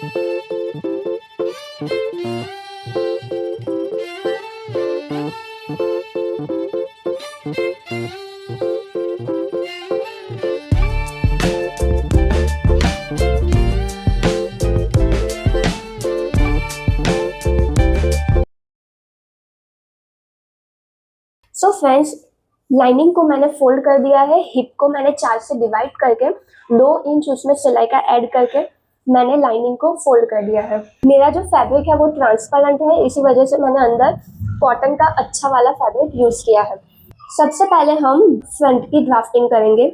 So friends, lining को मैंने fold कर दिया है, हिप को मैंने 4 से डिवाइड करके 2 इंच उसमें सिलाई का ऐड करके मैंने लाइनिंग को फोल्ड कर दिया है। मेरा जो फैब्रिक है वो ट्रांसपेरेंट है, इसी वजह से मैंने अंदर कॉटन का अच्छा वाला फैब्रिक यूज किया है। सबसे पहले हम फ्रंट की ड्राफ्टिंग करेंगे।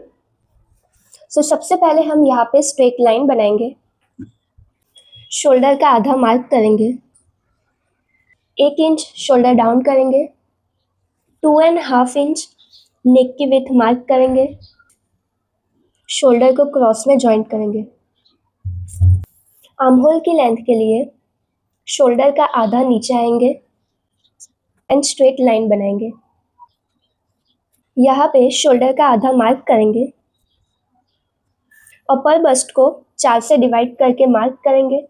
सबसे पहले हम यहाँ पे स्ट्रेट लाइन बनाएंगे, शोल्डर का आधा मार्क करेंगे, 1 इंच शोल्डर डाउन करेंगे, 2.5 इंच नेक की विड्थ मार्क करेंगे, शोल्डर को क्रॉस में जॉइंट करेंगे। आर्म होल की लेंथ के लिए शोल्डर का आधा नीचे आएंगे एंड स्ट्रेट लाइन बनाएंगे। यहाँ पे शोल्डर का आधा मार्क करेंगे, अपर बस्ट को 4 से डिवाइड करके मार्क करेंगे,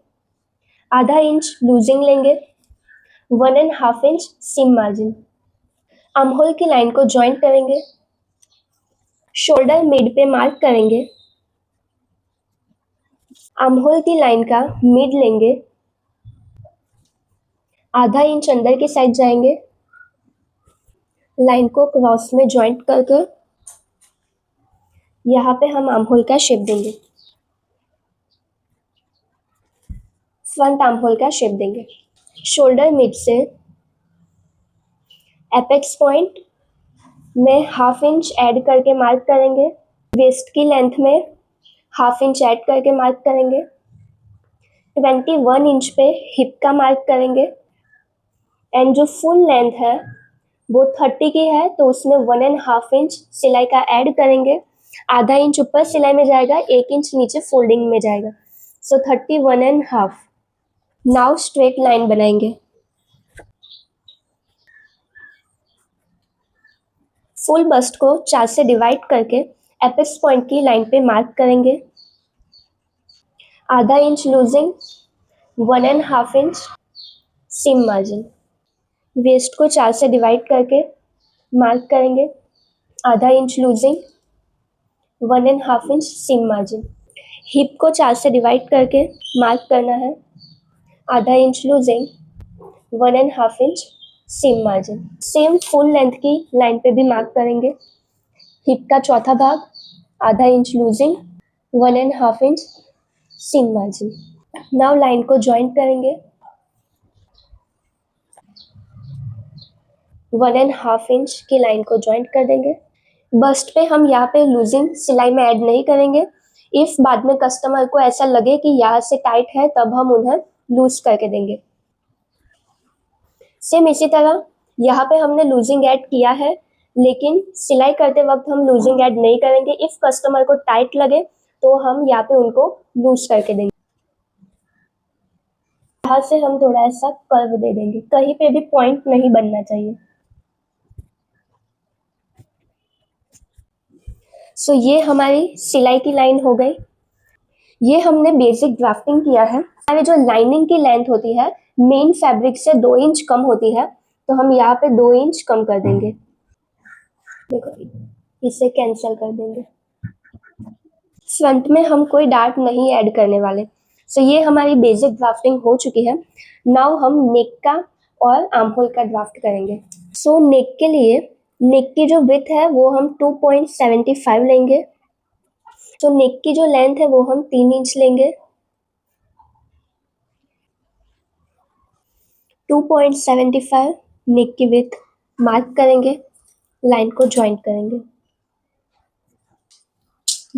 आधा इंच लूजिंग लेंगे, 1.5 इंच सीम मार्जिन। आर्म होल की लाइन को जॉइंट करेंगे, शोल्डर मिड पे मार्क करेंगे, आर्म होल की लाइन का मिड लेंगे, आधा इंच अंदर की साइड जाएंगे, लाइन को क्रॉस में जॉइंट करके यहाँ पे हम आर्म होल का शेप देंगे, फ्रंट आर्म होल का शेप देंगे। शोल्डर मिड से एपेक्स पॉइंट में 1/2 इंच ऐड करके मार्क करेंगे, वेस्ट की लेंथ में 1/2 इंच ऐड करके मार्क करेंगे, 21 इंच पे हिप का मार्क करेंगे एंड जो फुल लेंथ है वो 30 की है तो उसमें 1.5 इंच सिलाई का ऐड करेंगे, आधा इंच ऊपर सिलाई में जाएगा, 1 इंच नीचे फोल्डिंग में जाएगा, 31.5। नाउ स्ट्रेट लाइन बनाएंगे। फुल बस्ट को 4 से डिवाइड करके एपेक्स पॉइंट की लाइन पे मार्क करेंगे, आधा इंच लूजिंग, 1.5 इंच सीम मार्जिन। वेस्ट को 4 से डिवाइड करके मार्क करेंगे, आधा इंच लूजिंग, 1.5 इंच सीम मार्जिन। हिप को 4 से डिवाइड करके मार्क करना है, आधा इंच लूजिंग, 1.5 इंच सीम मार्जिन। सेम फुल लेंथ की लाइन पे भी मार्क करेंगे, हिप का चौथा भाग, आधा इंच लूजिंग, 1.5 इंच सीम मार्जिन। नाउ लाइन को ज्वाइंट करेंगे, 1.5 इंच की लाइन को ज्वाइंट कर देंगे। बस्ट पे हम यहाँ पे लूजिंग सिलाई में ऐड नहीं करेंगे। इफ बाद में कस्टमर को ऐसा लगे कि यहाँ से टाइट है तब हम उन्हें लूज करके देंगे। सेम इसी तरह यहाँ पे हमने लूजिंग ऐड किया है, लेकिन सिलाई करते वक्त हम लूजिंग ऐड नहीं करेंगे। इफ कस्टमर को टाइट लगे तो हम यहाँ पे उनको लूज करके देंगे। यहाँ से हम थोड़ा ऐसा कर्व दे देंगे, कहीं पे भी पॉइंट नहीं बनना चाहिए। ये हमारी सिलाई की लाइन हो गई। ये हमने बेसिक ड्राफ्टिंग किया है। हमारे जो लाइनिंग की लेंथ होती है मेन फैब्रिक से 2 इंच कम होती है, तो हम यहाँ पे 2 इंच कम कर देंगे। देखो, इसे कैंसिल कर देंगे। फ्रंट में हम कोई डार्ट नहीं ऐड करने वाले। ये हमारी बेसिक ड्राफ्टिंग हो चुकी है। नाउ हम नेक का और आर्म होल का ड्राफ्ट करेंगे। नेक के लिए नेक की जो विड्थ है वो हम 2.75 लेंगे। नेक की जो लेंथ है वो हम 3 इंच लेंगे। 2.75 नेक की विड्थ मार्क करेंगे, लाइन को ज्वाइंट करेंगे।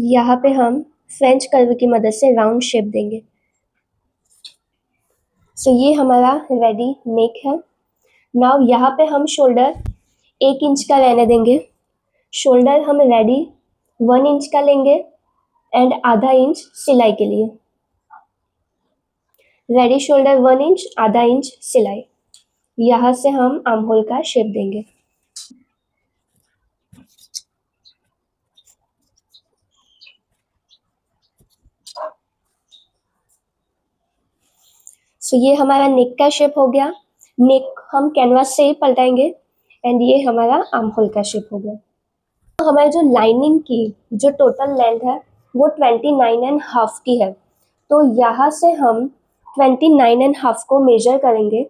यहाँ पे हम फ्रेंच कर्व की मदद से राउंड शेप देंगे। ये हमारा रेडी नेक है। नाउ यहाँ पे हम शोल्डर 1 इंच का रहने देंगे। शोल्डर हम रेडी 1 इंच का लेंगे एंड आधा इंच सिलाई के लिए। रेडी शोल्डर 1 इंच, आधा इंच सिलाई। यहाँ से हम आर्म होल का शेप देंगे। सो ये हमारा नेक का शेप हो गया। नेक हम कैनवास से ही पलटाएंगे एंड ये हमारा आर्म होल का शेप हो गया। तो हमारी जो लाइनिंग की जो टोटल लेंथ है वो 29.5 की है। तो यहाँ से हम 29.5 को मेजर करेंगे।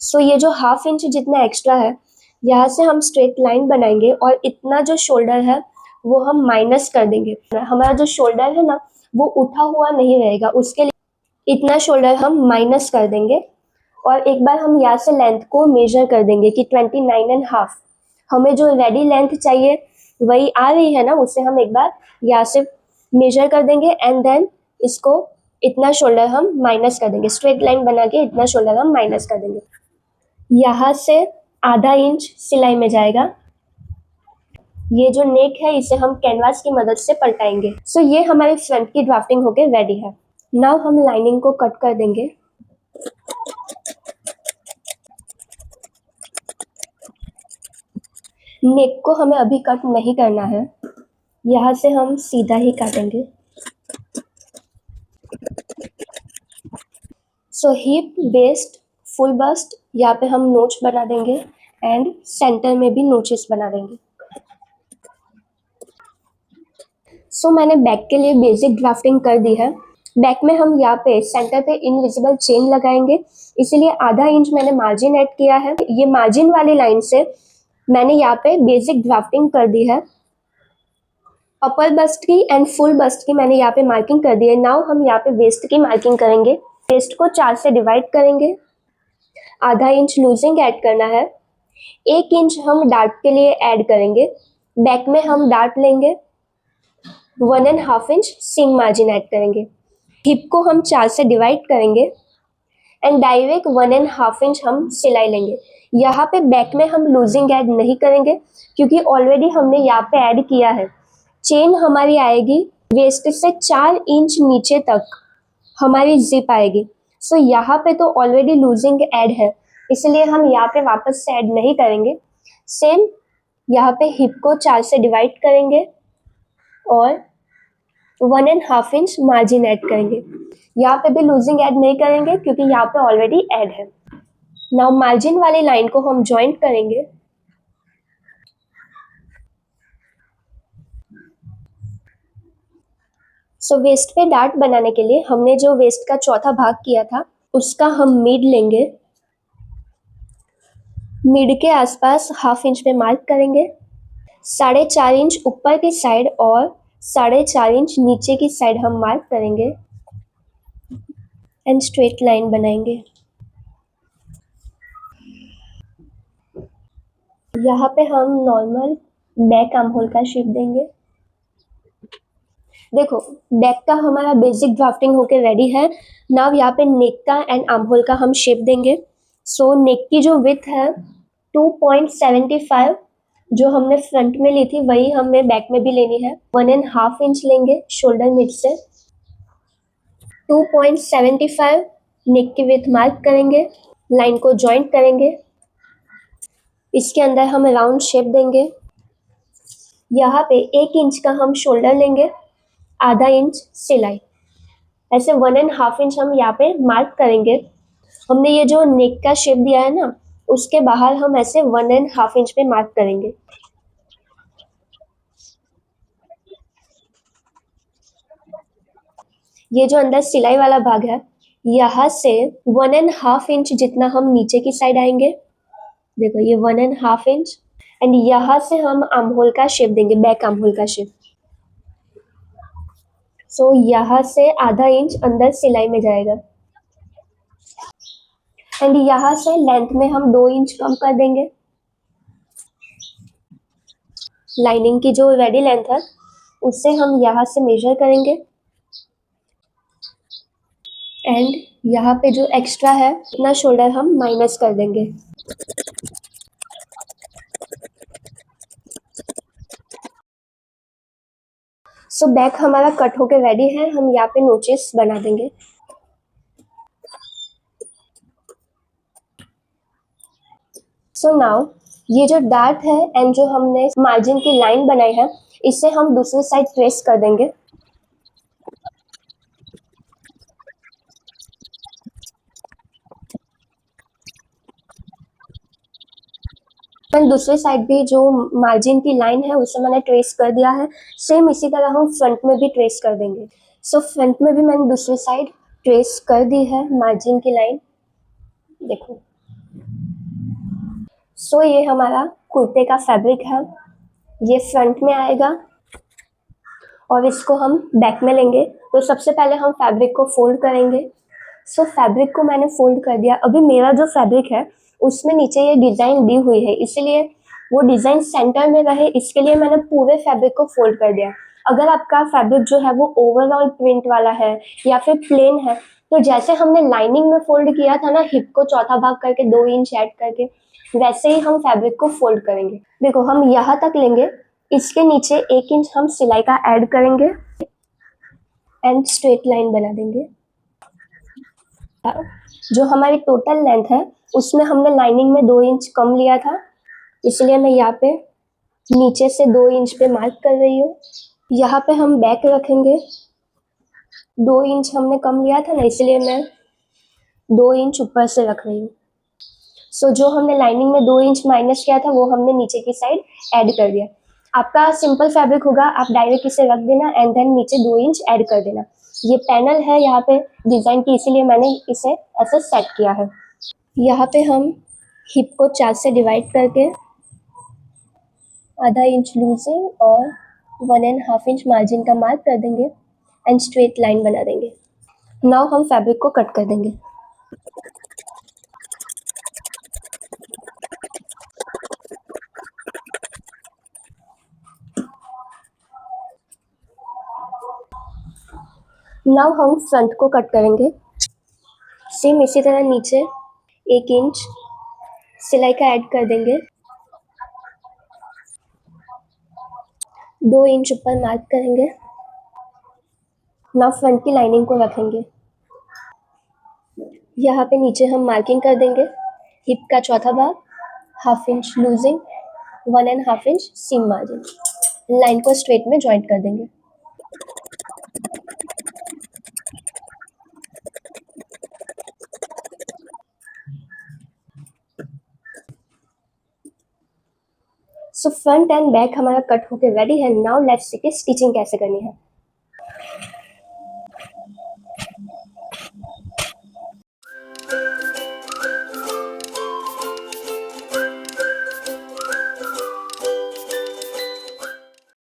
सो ये जो हाफ इंच जितना एक्स्ट्रा है यहाँ से हम स्ट्रेट लाइन बनाएंगे और इतना जो शोल्डर है वो हम माइनस कर देंगे। हमारा जो शोल्डर है ना वो उठा हुआ नहीं रहेगा, उसके लिए इतना शोल्डर हम माइनस कर देंगे। और एक बार हम यहाँ से लेंथ को मेजर कर देंगे कि 29.5 हमें जो रेडी लेंथ चाहिए वही आ रही है ना, उससे हम एक बार यहाँ से मेजर कर देंगे एंड देन इसको इतना शोल्डर हम माइनस कर देंगे। स्ट्रेट लाइन बना के इतना शोल्डर हम माइनस कर देंगे। यहाँ से आधा इंच सिलाई में जाएगा। ये जो नेक है इसे हम कैनवास की मदद से पलटाएंगे। सो ये हमारी फ्रंट की ड्राफ्टिंग होके रेडी है। नाउ हम लाइनिंग को कट कर देंगे। नेक को हमें अभी कट नहीं करना है, यहाँ से हम सीधा ही काटेंगे। सो हिप, वेस्ट, फुल बस्ट यहाँ पे हम नोच बना देंगे एंड सेंटर में भी नोचेस बना देंगे। सो मैंने बैक के लिए बेसिक ड्राफ्टिंग कर दी है। बैक में हम यहाँ पे सेंटर पे इनविजिबल चेन लगाएंगे, इसीलिए आधा इंच मैंने मार्जिन ऐड किया है। ये मार्जिन वाली लाइन से मैंने यहाँ पे बेसिक ड्राफ्टिंग कर दी है। अपर बस्ट की एंड फुल बस्ट की मैंने यहाँ पे मार्किंग कर दी है। नाउ हम यहाँ पे वेस्ट की मार्किंग करेंगे। वेस्ट को 4 से डिवाइड करेंगे। आधा इंच लूजिंग ऐड करना है। 1 इंच हम डार्ट के लिए ऐड करेंगे। बैक में हम डार्ट लेंगे। 1.5 इंच सीम मार्जिन ऐड करेंगे। हिप को हम 4 से डिवाइड करेंगे एंड डायरेक्ट 1.5 इंच हम सिलाई लेंगे। यहाँ पे बैक में हम लूजिंग ऐड नहीं करेंगे क्योंकि ऑलरेडी हमने यहाँ पे ऐड किया है। चेन हमारी आएगी वेस्ट से 4 इंच नीचे तक हमारी जिप आएगी। सो यहाँ पे तो ऑलरेडी लूजिंग ऐड है, इसलिए हम यहाँ पे वापस से ऐड नहीं करेंगे। सेम यहाँ पे हिप को 4 से डिवाइड करेंगे और 1.5 इंच मार्जिन ऐड करेंगे। यहाँ पे भी लूजिंग ऐड नहीं करेंगे क्योंकि यहाँ पे ऑलरेडी ऐड है। नाउ मार्जिन वाली लाइन को हम ज्वाइंट करेंगे। सो वेस्ट पे डार्ट बनाने के लिए हमने जो वेस्ट का चौथा भाग किया था उसका हम मिड लेंगे। मिड के आसपास हाफ इंच पे मार्क करेंगे। 4.5 इंच ऊपर की साइड और 4.5 इंच नीचे की साइड हम मार्क करेंगे एंड स्ट्रेट लाइन बनाएंगे। यहाँ पे हम नॉर्मल बैक आर्म होल का शेप देंगे। देखो बैक का हमारा बेसिक ड्राफ्टिंग होके रेडी है। नाउ यहाँ पे नेक का एंड आर्म होल का हम शेप देंगे। सो नेक की जो विड्थ है 2.75 जो हमने फ्रंट में ली थी वही हमें बैक में भी लेनी है। 1.5 इंच लेंगे शोल्डर मिड से। 2.75 नेक की विड्थ मार्क करेंगे। लाइन को ज्वाइंट करेंगे। इसके अंदर हम राउंड शेप देंगे। यहाँ पे 1 इंच का हम शोल्डर लेंगे, आधा इंच सिलाई, ऐसे 1.5 इंच हम यहाँ पे मार्क करेंगे। हमने ये जो नेक का शेप दिया है ना उसके बाहर हम ऐसे 1.5 इंच पे मार्क करेंगे। ये जो अंदर सिलाई वाला भाग है यहाँ से 1.5 इंच जितना हम नीचे की साइड आएंगे। देखो ये 1.5 इंच एंड यहाँ से हम आर्म होल का शेप देंगे, बैक आर्म होल का शेप। सो यहाँ से आधा इंच अंदर सिलाई में जाएगा एंड यहाँ से लेंथ में हम 2 इंच कम कर देंगे। लाइनिंग की जो रेडी लेंथ है उससे हम यहाँ से मेजर करेंगे एंड यहाँ पे जो एक्स्ट्रा है इतना शोल्डर हम माइनस कर देंगे। सो बैक हमारा कट होके रेडी है। हम यहाँ पे नोचेस बना देंगे। सो नाउ ये जो डार्ट है एंड जो हमने मार्जिन की लाइन बनाई है इससे हम दूसरी साइड ट्रेस कर देंगे। फ्रंट दूसरी साइड भी जो मार्जिन की लाइन है उसे मैंने ट्रेस कर दिया है। सेम इसी तरह हम फ्रंट में भी ट्रेस कर देंगे। सो फ्रंट में भी मैंने दूसरी साइड ट्रेस कर दी है मार्जिन की लाइन, देखो। सो ये हमारा कुर्ते का फैब्रिक है, ये फ्रंट में आएगा और इसको हम बैक में लेंगे। तो सबसे पहले हम फैब्रिक को फोल्ड करेंगे। सो फैब्रिक को मैंने फोल्ड कर दिया। अभी मेरा जो फैब्रिक है उसमें नीचे ये डिज़ाइन दी हुई है, इसलिए वो डिज़ाइन सेंटर में रहे इसके लिए मैंने पूरे फैब्रिक को फोल्ड कर दिया। अगर आपका फैब्रिक जो है वो ओवरऑल प्रिंट वाला है या फिर प्लेन है, तो जैसे हमने लाइनिंग में फोल्ड किया था ना हिप को चौथा भाग करके 2 इंच ऐड करके, वैसे ही हम फैब्रिक को फोल्ड करेंगे। देखो हम यहाँ तक लेंगे, इसके नीचे 1 इंच हम सिलाई का ऐड करेंगे एंड स्ट्रेट लाइन बना देंगे। जो हमारी टोटल लेंथ है उसमें हमने लाइनिंग में 2 इंच कम लिया था, इसलिए मैं यहाँ पे नीचे से 2 इंच पे मार्क कर रही हूँ। यहाँ पे हम बैक रखेंगे, 2 इंच हमने कम लिया था ना, इसलिए मैं 2 इंच ऊपर से रख रही हूँ। सो जो हमने लाइनिंग में 2 इंच माइनस किया था वो हमने नीचे की साइड ऐड कर दिया। आपका सिंपल फैब्रिक होगा, आप डायरेक्ट इसे रख देना एंड देन नीचे 2 इंच ऐड कर देना। ये पैनल है यहाँ पे डिज़ाइन की, इसीलिए मैंने इसे ऐसे सेट किया है। यहाँ पे हम हिप को 4 से डिवाइड करके आधा इंच लूजिंग और 1.5 इंच मार्जिन का मार्क कर देंगे एंड स्ट्रेट लाइन बना देंगे। नाउ हम फैब्रिक को कट कर देंगे। नाउ हम फ्रंट को कट करेंगे। सेम इसी तरह नीचे 1 इंच सिलाई का ऐड कर देंगे, 2 इंच ऊपर मार्क करेंगे। नाउ फ्रंट की लाइनिंग को रखेंगे, यहाँ पे नीचे हम मार्किंग कर देंगे हिप का चौथा भाग, 1/2 इंच लूजिंग, 1.5 इंच सीम मार्जिन। लाइन को स्ट्रेट में जॉइंट कर देंगे। सो फ्रंट एंड बैक हमारा कट होके रेडी है। नाउ लेट्स सी कि स्टिचिंग कैसे करनी है।